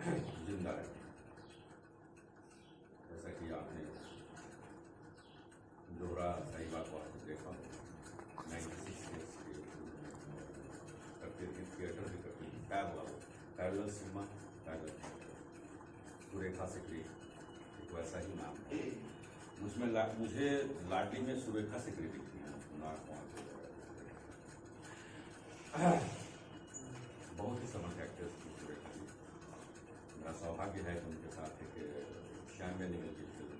जिंदा है। जैसा कि आपने दोहरा साहिबा को आपने देखा हो, 96 के करते थे, थिएटर भी करते थे, parallel cinema, parallel Surekha Sikri, एक वैसा ही नाम है। मुझे लाटी में सुरेखा सिकरी दिखती है, बहुत ही समर्थ एक्ट्रेस थी सुरेखा जी। मेरा सौभाग्य है कि उनके साथ एक श्याम बेनेगल की फिल्म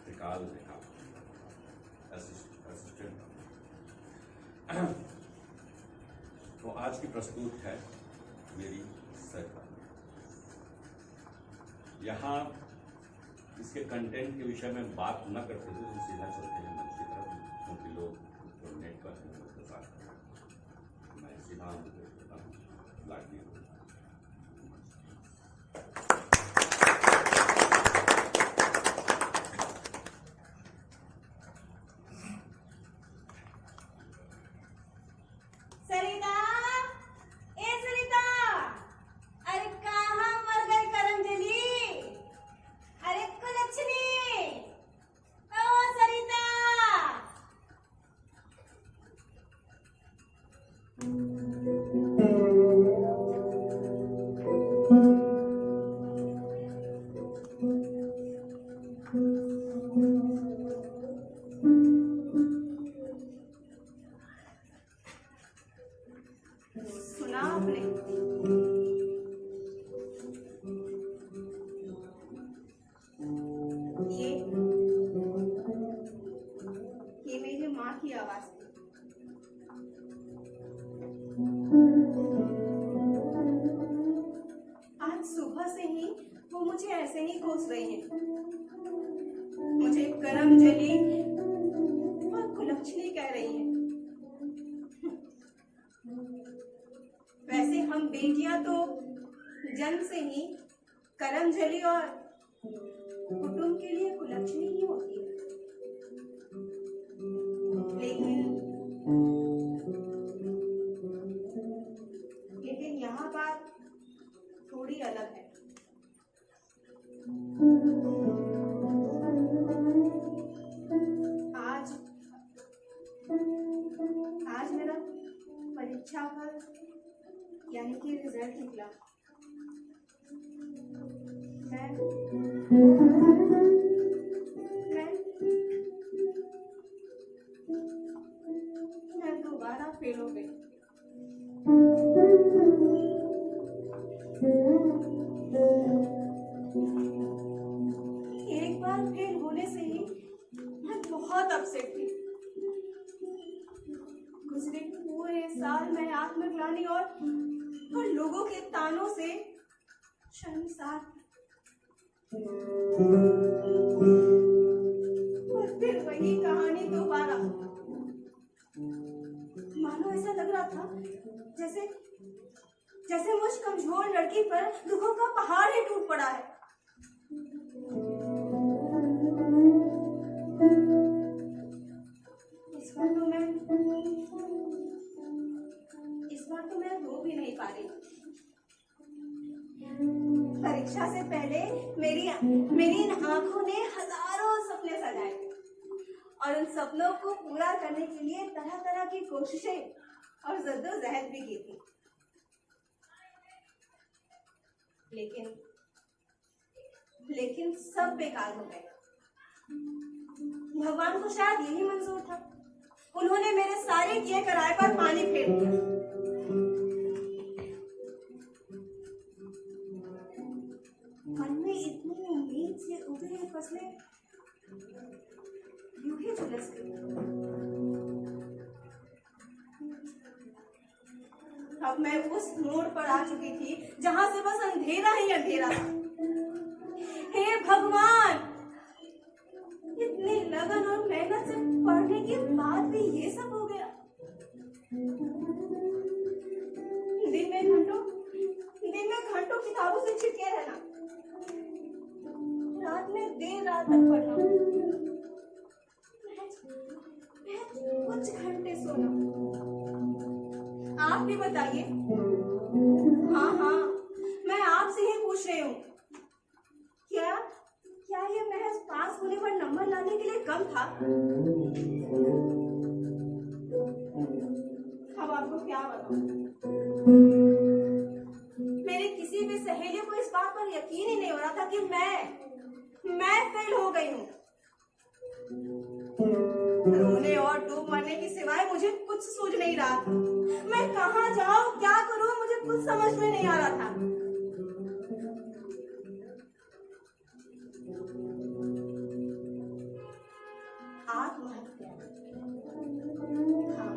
त्रिकाल देखा, असिस्टेंट। तो आज की प्रस्तुत है मेरी सरकार। यहाँ इसके कंटेंट के विषय में बात न करते हुए हम सीधा चलते हैं मंच की तरफ, क्योंकि लोग जो नेट पर हैं उनके साथ मैं सीधा करता हूँ लाडली। सुना आपने? ये मेरी माँ की आवाज थी। आज सुबह से ही वो मुझे ऐसे ही कोस रही है, मुझे करम जली और कुलक्षणी कह रही है। वैसे हम बेटियां तो जन्म से ही करमजली और कुटुंब के लिए कुलक्षणी ही होती है, लेकिन यहाँ बात थोड़ी अलग है। आज मेरा परीक्षा का यानी कि रिजल्ट निकला। मैं दोबारा फेल हो गई। एक बार फेल होने से ही मैं बहुत अपसेट थी। गुजरे पूरे साल मैं आत्मग्लानि और लोगों के तानों से शर्मसार। और फिर वही कहानी दोबारा। मानो ऐसा लग रहा था जैसे मुझ कमजोर लड़की पर दुखों का पहाड़ ही टूट पड़ा है। इस बार तो मैं रो भी नहीं पा रही। परीक्षा से पहले मेरी इन आंखों ने हजारों सपने सजाए और उन सपनों को पूरा करने के लिए तरह तरह की कोशिशें और जद्दोजहद भी की थी, लेकिन सब बेकार हो गए। भगवान को शायद यही मंजूर था। उन्होंने मेरे सारे किए कराए पर पानी फेर दिया। मन में इतनी उम्मीद से उगे फसलें यूं ही झुलस गई। अब मैं उस मोड़ पर आ चुकी थी जहां से बस अंधेरा ही अंधेरा था। हे भगवान, इतनी लगन और मेहनत से पढ़ने के बाद भी ये सब हो गया। दिन में घंटों किताबों से चिपके रहना, रात में देर रात तक पढ़ना, कुछ घंटे सोना। आप भी बताइए। हाँ, मैं आपसे ही पूछ रही हूँ, क्या क्या ये महज पास होने पर नंबर लाने के लिए कम था? अब आपको क्या बताऊं? मेरी किसी भी सहेली को इस बात पर यकीन ही नहीं हो रहा था कि मैं फेल हो गई हूँ। रोने और डूब मरने के सिवाय मुझे कुछ सूझ नहीं रहा था। मैं कहाँ जाऊँ, क्या करूँ, मुझे कुछ समझ में नहीं आ रहा था। आत्महत्या, हाँ,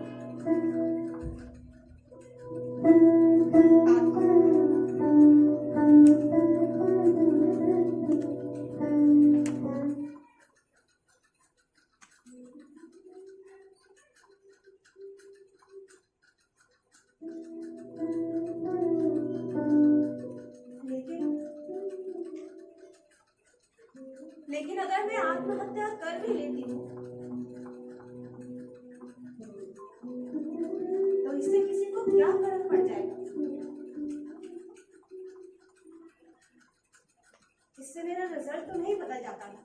लेकिन अगर मैं आत्महत्या कर भी लेती हूँ तो इससे किसी को क्या फर्क पड़ जाएगा? इससे मेरा रिजल्ट तो नहीं बदल जाता ना।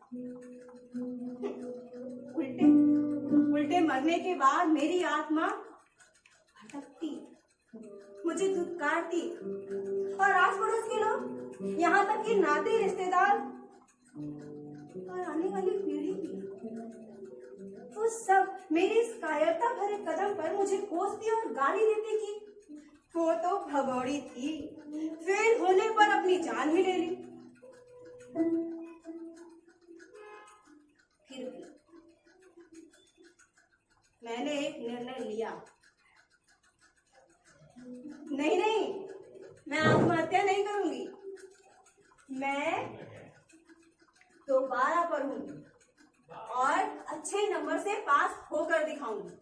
उल्टे मरने के बाद मेरी आत्मा भटकती, मुझे धुतकारती और आस पड़ोस के लोग, यहाँ तक कि नाते रिश्तेदार और आने वाली पीढ़ी भी, वो सब मेरी इस कायरता भरे कदम पर मुझे कोसती और गाली देती कि वो तो भगोड़ी थी, फेल होने पर अपनी जान ही ले ली। फिर भी मैंने एक निर्णय लिया। नहीं, मैं आत्महत्या नहीं करूंगी। मैं दोबारा पढ़ूंगी और अच्छे नंबर से पास होकर दिखाऊंगी।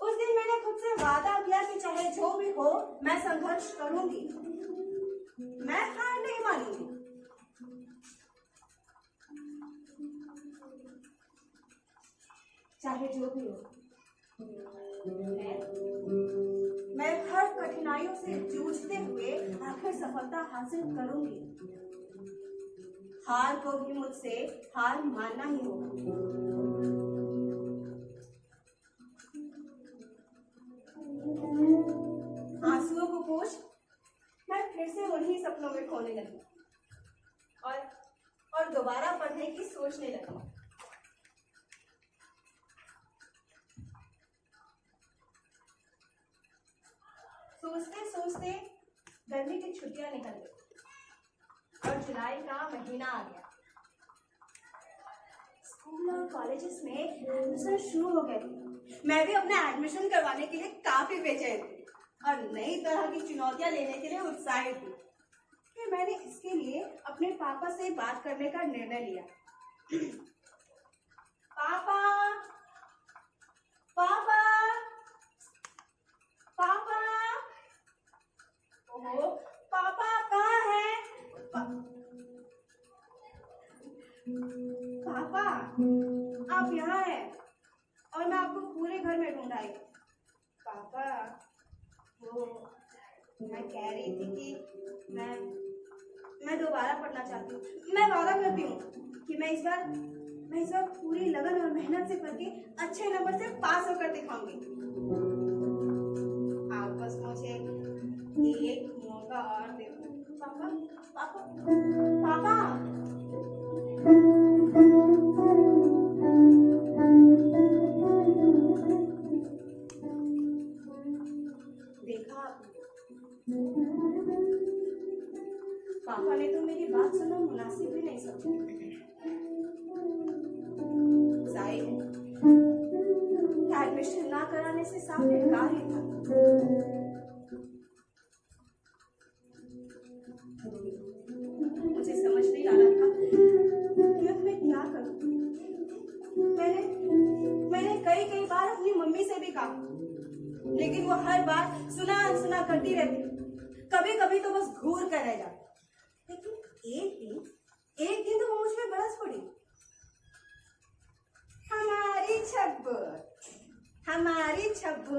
उस दिन मैंने खुद से वादा किया कि चाहे जो भी हो मैं संघर्ष करूंगी, मैं हार नहीं मानूंगी। चाहे जो भी हो, मैं हर कठिनाइयों से जूझते हुए आखिर सफलता हासिल करूंगी। हार को भी मुझसे हार मानना ही होगा। आंसुओं को पोंछ मैं फिर से उन्हीं सपनों में खोने लगी और दोबारा पढ़ने की सोचने लगी। सोचते सोचते गर्मी की छुट्टियां निकल गई और जुलाई का महीना आ गया। स्कूल और कॉलेजेस में एडमिशन शुरू हो गए थे। मैं भी अपना एडमिशन करवाने के लिए काफी बेचैन थी और नई तरह की चुनौतियां लेने के लिए उत्साहित थी। फिर मैंने इसके लिए अपने पापा से बात करने का निर्णय लिया। पापा, पापा, पापा, ओहो, पापा कहाँ हैं? पापा, आप यहाँ हैं और मैं आपको पूरे घर में ढूंढ आई। पापा, वो मैं कह रही थी कि मैं दोबारा पढ़ना चाहती हूँ। मैं वादा करती हूँ कि मैं इस बार पूरी लगन और मेहनत से पढ़ के अच्छे नंबर से पास होकर दिखाऊंगी। आप बस मुझे एक मौका और दे दो। पापा, पापा, पापा। देखा पापा ने तो मेरी बात सुनना मुनासिब भी नहीं समझा। जाहिर है एडमिशन ना कराने से साफ इनकार ही था। मुझे समझ नहीं आ रहा था कि अब मैं क्या करूं। मैंने कई बार अपनी मम्मी से भी कहा, लेकिन वो हर बार सुना करती रहती। कभी कभी तो बस घूर कर रह जाती। लेकिन एक दिन तो वो मुझ पे बरस पड़ी। हमारी छब्बू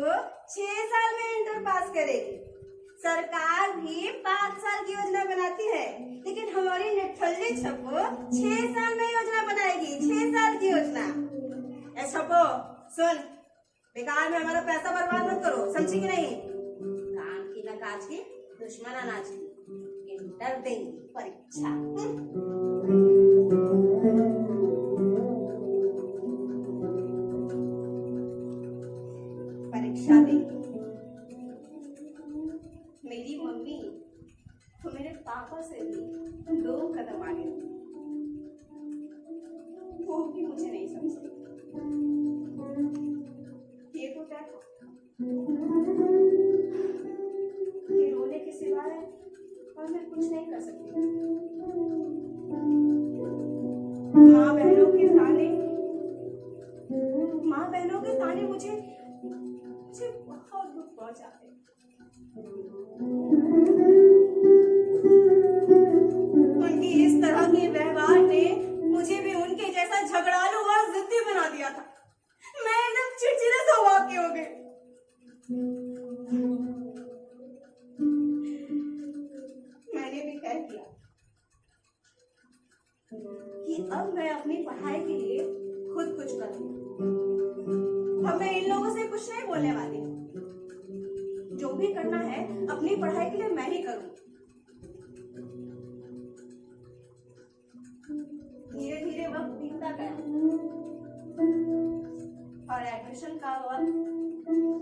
6 साल में इंटर पास करेगी, सरकार भी 5 साल की योजना बनाती है, लेकिन हमारी निठल्ली छप्पो 6 साल में योजना बनाएगी। 6 साल की योजना। ए छप्पो सुन, बेकार में हमारा पैसा बर्बाद मत करो, समझी कि नहीं? काम की न काज की, दुश्मन अनाज की, इंटर देंगी परीक्षा। परीक्षा देंगी। मेरी मम्मी तो मेरे पापा से भी 2 कदम आगे, वो भी मुझे नहीं समझती। ये तो क्या था? ये रोने के सिवाय और मैं कुछ नहीं कर सकती। माँ बहनों के ताने मुझे बहुत दुख पहुंचाते। उनकी इस तरह के व्यवहार ने मुझे भी उनके जैसा झगड़ालू और जिद्दी बना दिया था। मैं एकदम चिड़चिड़े स्वभाव की हो गई। मैंने भी तय किया कि अब मैं अपनी पढ़ाई के लिए खुद कुछ करूंगी। अब मैं इन लोगों से कुछ नहीं बोलने वाली। जो भी करना है अपनी पढ़ाई के लिए मैं ही करूंगी। धीरे धीरे वक्त बीतता गया और एडमिशन का वक्त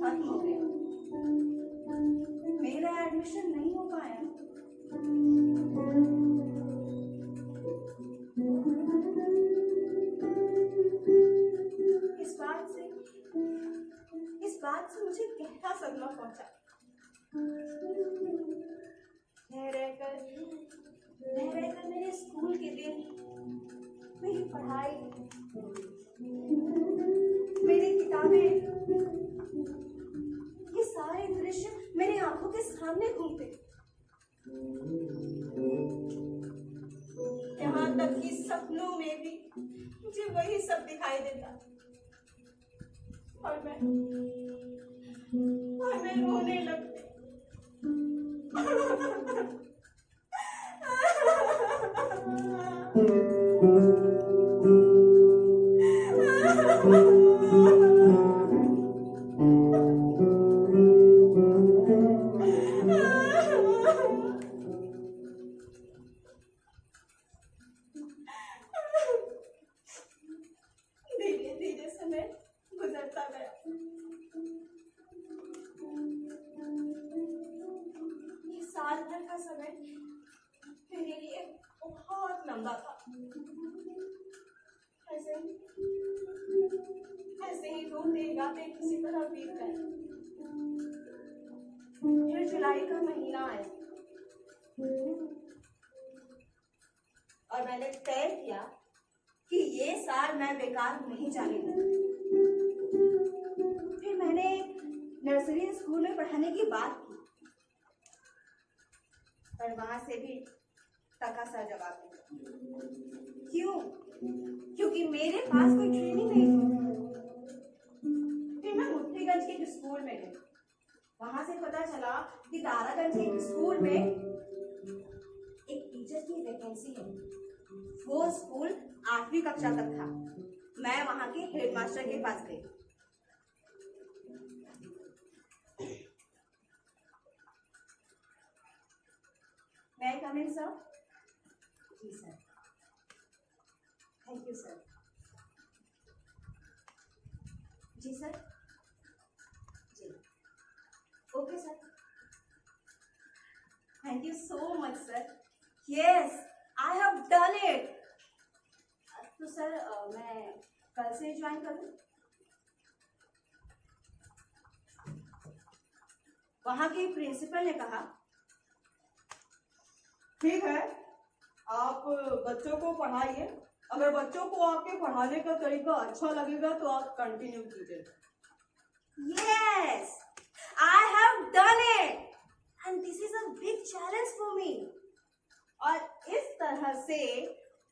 खत्म हो गया। मेरा एडमिशन नहीं हो पाया। इस बात से मुझे गहरा सदमा पहुंचा। रह रहकर मेरे स्कूल के दिन, मेरी पढ़ाई, मेरी किताबें, ये सारे दृश्य मेरी आंखों के सामने घूमते। यहाँ तक कि सपनों में भी मुझे वही सब दिखाई देता और मैं रोने लगती। धीरे धीरे समय गुजरता गया। ये साल भर का समय मेरे लिए बहुत लंबा था। ऐसे ही रोते गाते किसी तरह बीत गए। फिर जुलाई का महीना आया और मैंने तय किया कि ये साल मैं बेकार नहीं जाने दूंगी। फिर मैंने नर्सरी स्कूल में पढ़ाने की बात की, पर वहां से भी टका सा जवाब मिला। क्यों? क्योंकि मेरे पास कोई ट्रेनिंग नहीं थी। फिर मैं मुफ्तीगंज के स्कूल में गई। वहां से पता चला कि तारागंज के स्कूल में एक टीचर की वैकेंसी है। वो स्कूल 8वीं कक्षा तक था। मैं वहां के हेडमास्टर के पास गई। मैं कम इन सर? जी सर। Thank you sir. जी सर। जी okay sir. Thank you so much sir. Yes I have done it. तो सर मैं कल से ज्वाइन करूं? वहां के प्रिंसिपल ने कहा, ठीक है आप बच्चों को पढ़ाइए, अगर बच्चों को आपके पढ़ाने का तरीका अच्छा लगेगा तो आप कंटिन्यू कीजिए। Yes I have done it and this is a big challenge for me. और इस तरह से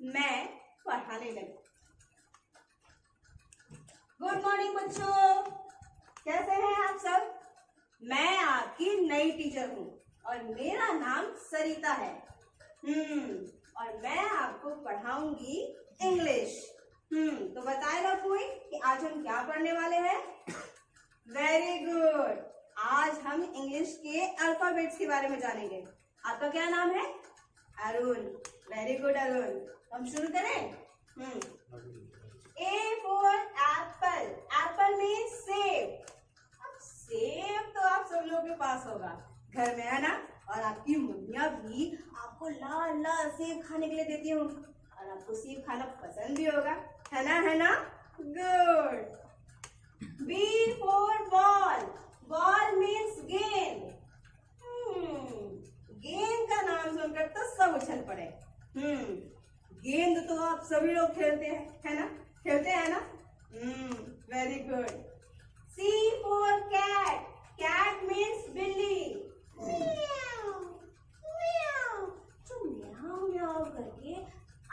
मैं पढ़ाने लगी। गुड मॉर्निंग बच्चों, कैसे हैं आप सब? मैं आपकी नई टीचर हूँ और मेरा नाम सरिता है। और मैं आपको पढ़ाऊंगी इंग्लिश। तो बताएगा कोई कि आज हम क्या पढ़ने वाले हैं? Very good. आज हम इंग्लिश के अल्फाबेट्स के बारे में जानेंगे। आपका क्या नाम है? अरुण। Very good Arun. हम शुरू करें? A for apple. Apple means सेब। अब सेब तो आप सब लोगों के पास होगा, घर में, है ना? और आपकी मम्मियाँ भी आपको लाल लाल सेब खाने के लिए देती हूँ, और आपको सेब खाना पसंद भी होगा, है ना? है ना? Good. B for ball. Ball means गेंद। गेंद का नाम सुनकर तो सब उछल पड़े। गेंद तो आप सभी लोग खेलते हैं, है ना? खेलते हैं ना? Very good. C for cat. Cat means बिल्ली। जो म्याऊ म्याऊ करके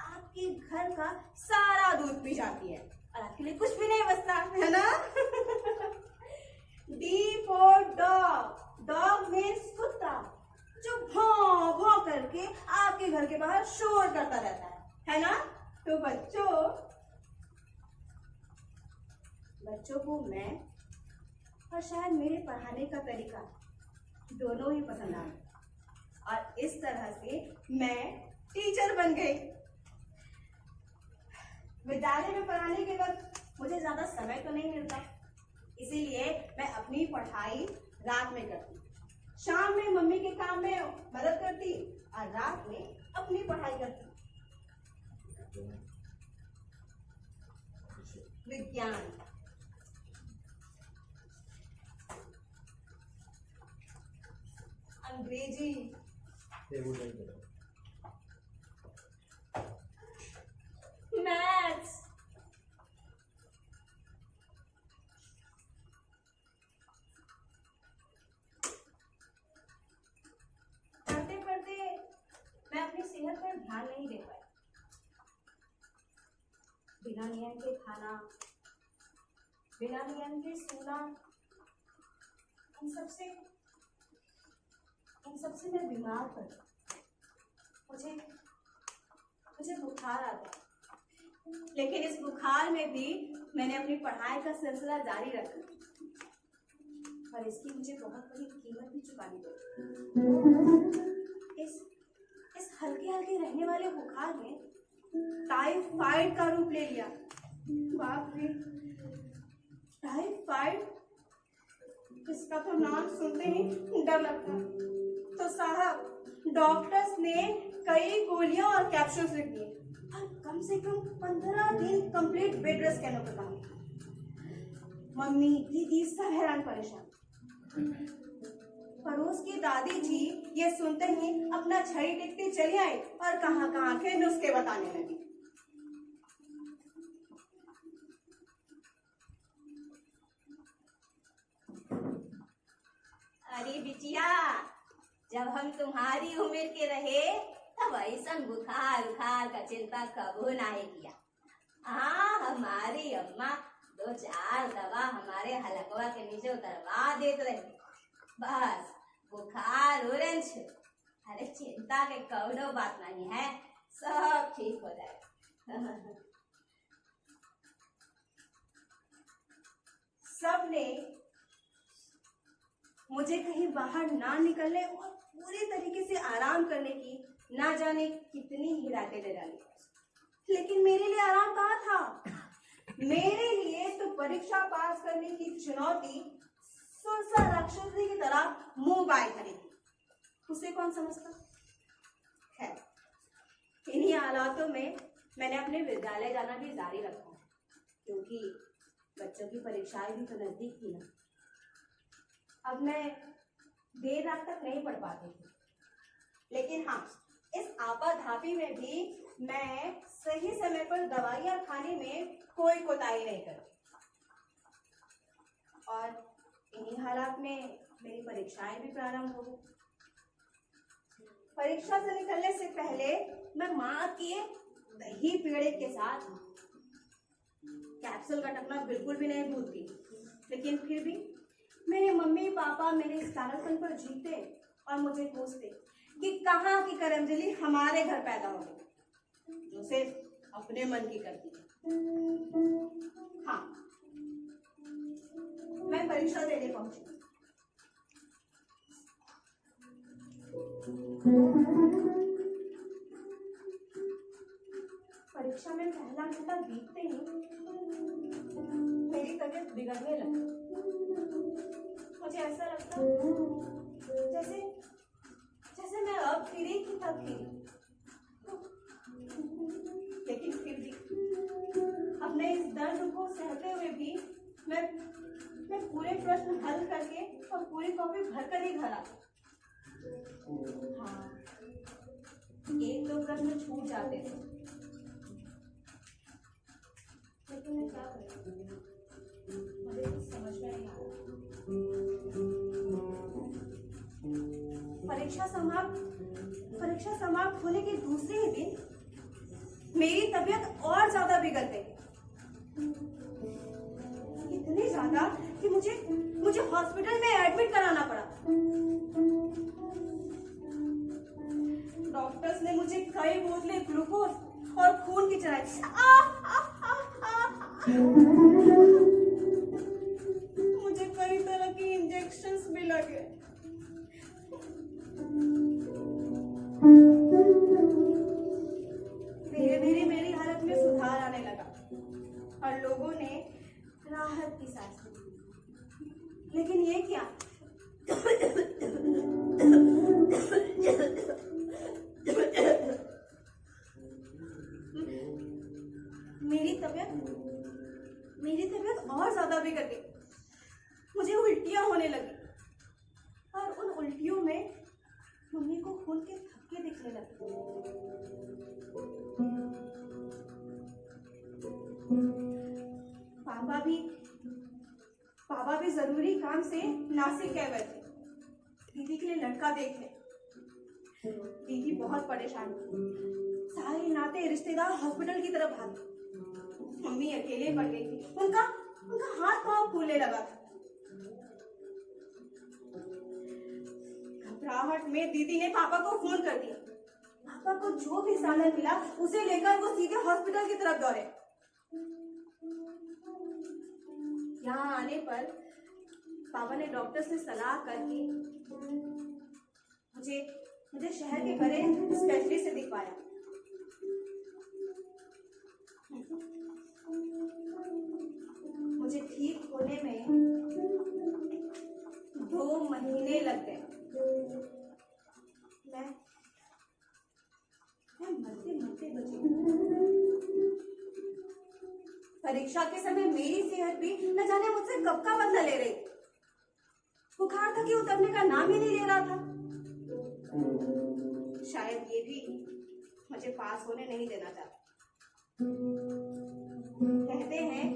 आपके घर का सारा दूध पी जाती है और आपके लिए कुछ भी नहीं बचता, है ना? D for dog. Dog means कुत्ता, जो भौं भौं करके आपके घर के बाहर शोर करता रहता है ना? तो बच्चों को मैं और शायद मेरे पढ़ाने का तरीका दोनों ही पसंद आए, और इस तरह से मैं टीचर बन गई। विद्यालय में पढ़ाने के वक्त मुझे ज्यादा समय तो नहीं मिलता, इसीलिए मैं अपनी पढ़ाई रात में करती, शाम में मम्मी के काम में मदद करती और रात में अपनी पढ़ाई करती। विज्ञान, अंग्रेजी, मैथ्स, पढ़ते पढ़ते मैं अपनी सेहत पर ध्यान नहीं दे पाई। बिना नियम के खाना, बिना नियम के सोना, इन सबसे मैं बीमार पड़ी। मुझे बुखार आ गया, लेकिन इस बुखार में भी मैंने अपनी पढ़ाई का सिलसिला जारी रखा, और इसकी मुझे बहुत बड़ी कीमत भी चुकानी पड़ी। इस हल्के हल्के रहने वाले बुखार ने टाइफाइड का रूप ले लिया। बाप रे, टाइफाइड, इसका तो नाम सुनते ही डर लगता। तो साहब, डॉक्टर्स ने कई गोलियां और कैप्सूल्स लिख दिए, और कम से कम 15 दिन कंप्लीट बेड रेस्ट करने को कहा। मम्मी, दीदी सब हैरान परेशान। पड़ोस की दादी जी ये सुनते ही अपना छड़ी टेकते चली आई और कहाँ के नुस्खे बताने लगी। अरे बिटिया, जब हम तुम्हारी उम्र के रहे तब ऐसा बुखार उखार का चिंता कबू नहीं किया। हाँ, हमारी अम्मा 2-4 दवा हमारे हलकवा के नीचे उतरवा देते रहे, बस बुखार ऑरेंज। अरे चिंता के कौनो बात नहीं है, सब ठीक हो जाएगा। सबने मुझे कहीं बाहर ना निकलने और पूरी तरीके से आराम करने की ना जाने कितनी हिदायतें दे डाली, लेकिन मेरे लिए आराम कहाँ था? मेरे लिए तो परीक्षा पास करने की चुनौती सुरसा राक्षसी की तरह मुंह बाई खड़ी थी। उसे कौन समझता है? इन्हीं हालातों में मैंने अपने विद्यालय जाना भी जारी रखा, क्योंकि बच्चों की परीक्षाएं भी तो नजदीक थी ना। अब मैं देर रात तक नहीं पढ़ पाती थी, लेकिन हाँ, इस आपाधापी में भी मैं सही समय पर दवाइयाँ खाने में कोई कोताही नहीं करती। और इन्हीं हालात में मेरी परीक्षाएं भी प्रारंभ हो गई। परीक्षा से निकलने से पहले मैं माँ के दही पेड़े के साथ कैप्सूल का टकना बिल्कुल भी नहीं भूलती, लेकिन फिर भी मेरे मम्मी पापा मेरे इस तानापन पर जीते और मुझे पूछते कि कहाँ की करमजली हमारे घर पैदा हो गई जो सिर्फ अपने मन की करती है। हाँ, मैं परीक्षा देने पहुंची। परीक्षा में पहला घंटा बीतते ही मेरी तबीयत बिगड़ने लगी। मुझे ऐसा लगता जैसे जैसे मैं अब फिरी कि तब फिरी। लेकिन फिर भी अपने इस दर्द को सहते हुए भी मैं पूरे प्रश्न हल करके और पूरी कॉपी भरकर ही घर आ। हाँ, एक दो प्रश्न छूट जाते थे, लेकिन मैं क्या करूं, मुझे कुछ समझ में नहीं आ रहा। परीक्षा समाप्त होने के दूसरे ही दिन मेरी तबीयत और ज्यादा बिगड़ गई। इतनी ज्यादा कि मुझे हॉस्पिटल में एडमिट कराना पड़ा। डॉक्टर्स ने मुझे कई बोतलें ग्लूकोज और खून की चढ़ाई। मुझे कई तरह की इंजेक्शंस भी लगे। धीरे धीरे मेरी हालत में सुधार आने लगा और लोगों ने राहत की सांस ली। लेकिन ये क्या, मेरी तबीयत और ज्यादा बिगड़ गई। मुझे उल्टियां होने लगी और उन उल्टियों में मम्मी को खून के थक्के दिखने लगे। पापा भी जरूरी काम से नासिक गए हुए थे, दीदी के लिए लड़का देखने। दीदी बहुत परेशान थी। सारे नाते रिश्तेदार हॉस्पिटल की तरफ भागे। मम्मी अकेले पड़ गई थी। उनका हाथ पांव फूलने लगा था। घबराहट में दीदी ने पापा को फोन कर दिया। पापा को जो भी सामान मिला उसे लेकर वो सीधे हॉस्पिटल की तरफ दौड़े। यहाँ आने पर पापा ने डॉक्टर से सलाह करके मुझे शहर के बड़े स्पेशलिस्ट से दिखवाया। मुझे ठीक होने में 2 महीने लग गए। मैं मरते बची। परीक्षा के समय मेरी सेहत भी न जाने मुझसे कब का बदला ले रही। बुखार था कि उतरने का नाम ही नहीं ले रहा था। शायद ये भी मुझे पास होने नहीं देना चाहता। कहते हैं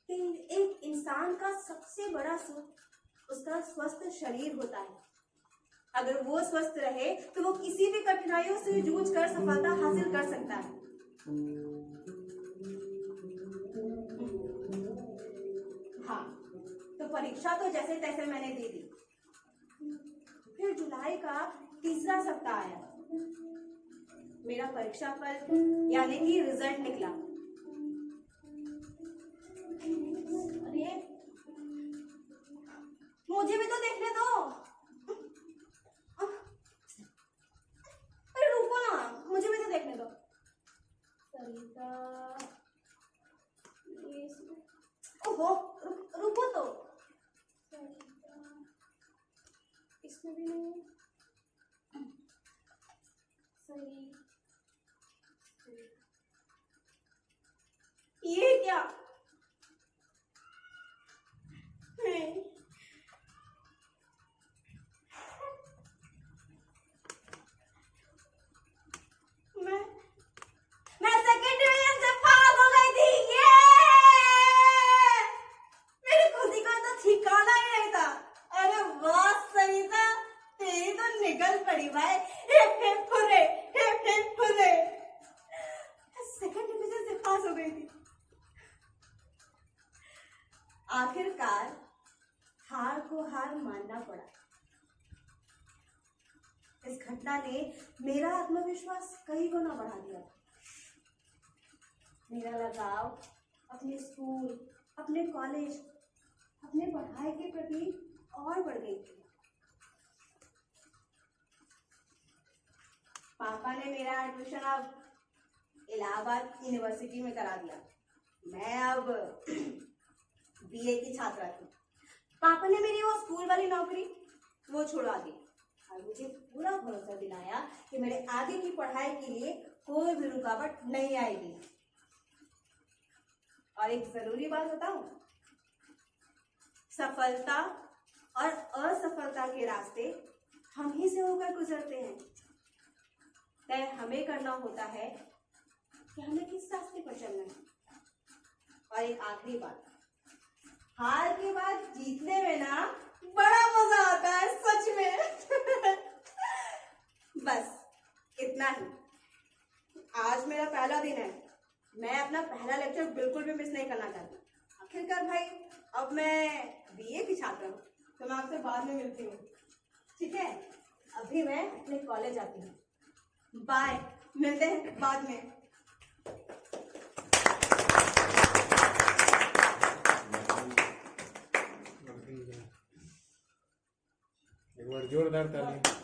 कि एक इंसान का सबसे बड़ा सुख उसका स्वस्थ शरीर होता है। अगर वो स्वस्थ रहे तो वो किसी भी कठिनाइयों से जूझ कर सफलता हासिल कर सकता है। हाँ, तो परीक्षा तो जैसे तैसे मैंने दे दी। फिर जुलाई का तीसरा सप्ताह आया। मेरा परीक्षा फल यानी कि रिजल्ट निकला। अरे मुझे भी तो देखने दो। अरे रुको ना, मुझे भी तो देखने दो। सरिता, ओहो, रुको तो। इसमें भी नहीं है। सही, ये क्या? मैं सेकंड डिवीजन से पास हो गई थी। ये मेरी खुशी का तो ठिकाना ही नहीं था। अरे वाह सरिता, तेरी तो निकल पड़ी भाई। हे फुरे, हे फुरे। सेकंड डिवीजन से पास हो गई थी। आखिरकार हार को हार मानना पड़ा। इस घटना ने मेरा आत्मविश्वास कई गुना बढ़ा दिया। मेरा लगाव अपने स्कूल, अपने कॉलेज, अपने पढ़ाई के प्रति और बढ़ गई थी। पापा ने मेरा एडमिशन अब इलाहाबाद यूनिवर्सिटी में करा दिया। मैं अब बीए की छात्रा थी। पापा ने मेरी वो स्कूल वाली नौकरी वो छुड़वा दी और मुझे पूरा भरोसा दिलाया कि मेरे आगे की पढ़ाई के लिए कोई भी रुकावट नहीं आएगी। और एक जरूरी बात बताऊं, सफलता और असफलता के रास्ते हम ही से होकर गुजरते हैं। तय हमें करना होता है कि हमें किस रास्ते पर चलना है। और एक आखिरी बात, हार के बाद जीतने में ना बड़ा मजा आता है सच में। बस इतना ही। आज मेरा पहला दिन है। मैं अपना पहला लेक्चर बिल्कुल भी मिस नहीं करना चाहती। आखिरकार भाई अब मैं बीए की छात्र हूँ, तो मैं आपसे बाद में मिलती हूँ, ठीक है? अभी मैं अपने कॉलेज आती हूँ। बाय, मिलते हैं बाद में। एक बार जोरदार ताली।